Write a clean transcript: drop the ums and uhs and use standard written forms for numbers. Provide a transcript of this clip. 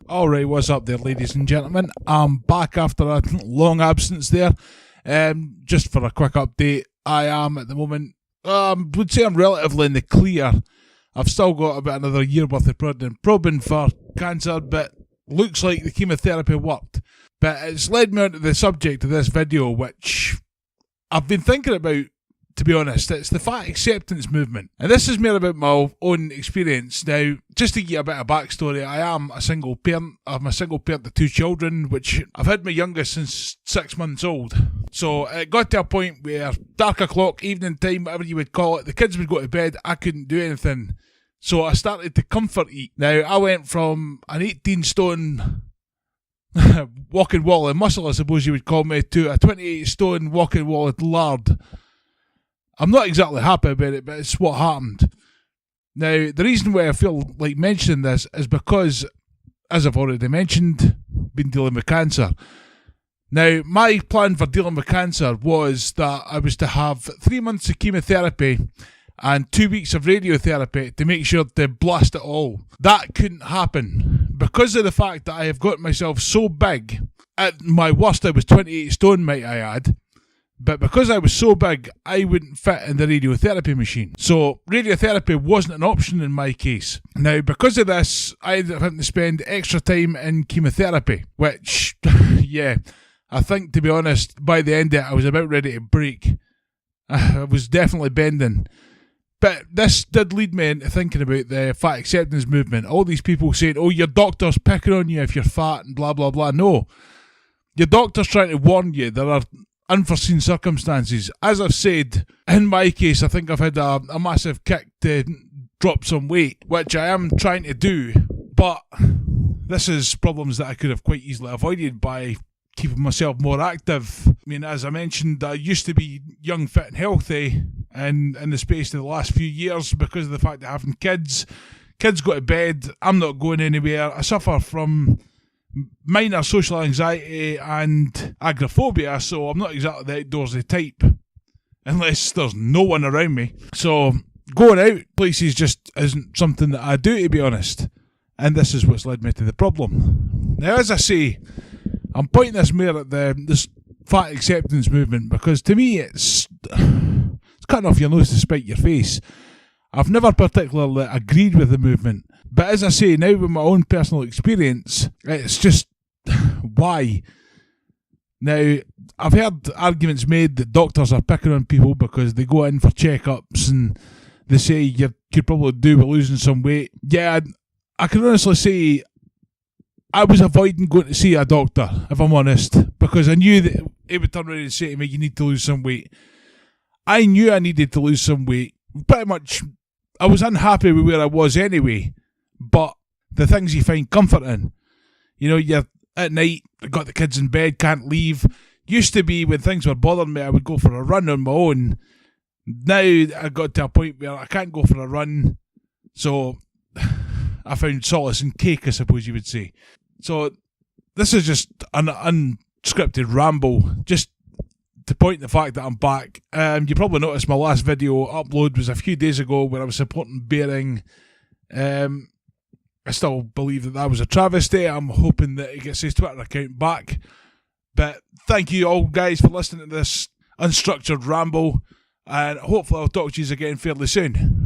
Alright, what's up there, ladies and gentlemen? I'm back after a long absence there. Just for a quick update, I am at the moment, would say I'm relatively in the clear. I've still got about another year worth of probing for cancer, but looks like the chemotherapy worked. But it's led me on to the subject of this video, which I've been thinking about, to be honest. It's the fat acceptance movement. And this is more about my own experience. Now, just to give you a bit of backstory, I am a single parent. I'm a single parent to 2 children, which I've had my youngest since 6 months old. So it got to a point where dark o'clock, evening time, whatever you would call it, the kids would go to bed, I couldn't do anything. So I started to comfort eat. Now, I went from an 18 stone walking wall of muscle, I suppose you would call me, to a 28 stone walking wall of lard. I'm not exactly happy about it, but it's what happened. Now, the reason why I feel like mentioning this is because, as I've already mentioned, been dealing with cancer. Now, my plan for dealing with cancer was that I was to have 3 months of chemotherapy and 2 weeks of radiotherapy to make sure to blast it all. That couldn't happen because of the fact that I have got myself so big. At my worst, I was 28 stone, might I add. But because I was so big, I wouldn't fit in the radiotherapy machine. So radiotherapy wasn't an option in my case. Now, because of this, I ended up having to spend extra time in chemotherapy, which, yeah, I think, to be honest, by the end of it, I was about ready to break. I was definitely bending. But this did lead me into thinking about the fat acceptance movement. All these people saying, oh, your doctor's picking on you if you're fat and blah, blah, blah. No. Your doctor's trying to warn you there are unforeseen circumstances. As I've said, in my case, I think I've had a massive kick to drop some weight, which I am trying to do. But this is problems that I could have quite easily avoided by keeping myself more active. I mean, as I mentioned, I used to be young, fit and healthy, and in the space of the last few years, because of the fact of having kids go to bed, I'm not going anywhere. I suffer from minor social anxiety and agoraphobia, so I'm not exactly the outdoorsy type, unless there's no one around me. So going out places just isn't something that I do, to be honest. And this is what's led me to the problem. Now, as I say, I'm pointing this more at this fat acceptance movement because to me it's cutting off your nose to spite your face. I've never particularly agreed with the movement. But as I say, now with my own personal experience, it's just why. Now, I've heard arguments made that doctors are picking on people because they go in for checkups and they say you could probably do with losing some weight. Yeah, I can honestly say I was avoiding going to see a doctor, if I'm honest, because I knew that he would turn around and say to me, you need to lose some weight. I knew I needed to lose some weight. Pretty much, I was unhappy with where I was anyway, but the things you find comfort in. You know, you're at night, got the kids in bed, can't leave. Used to be when things were bothering me, I would go for a run on my own. Now I got to a point where I can't go for a run, so I found solace in cake, I suppose you would say. So this is just an unscripted ramble, just to point the fact that I'm back. You probably noticed my last video upload was a few days ago where I was supporting Bearing. I still believe that was a travesty. I'm hoping that he gets his Twitter account back. But thank you all guys for listening to this unstructured ramble, and hopefully I'll talk to you again fairly soon.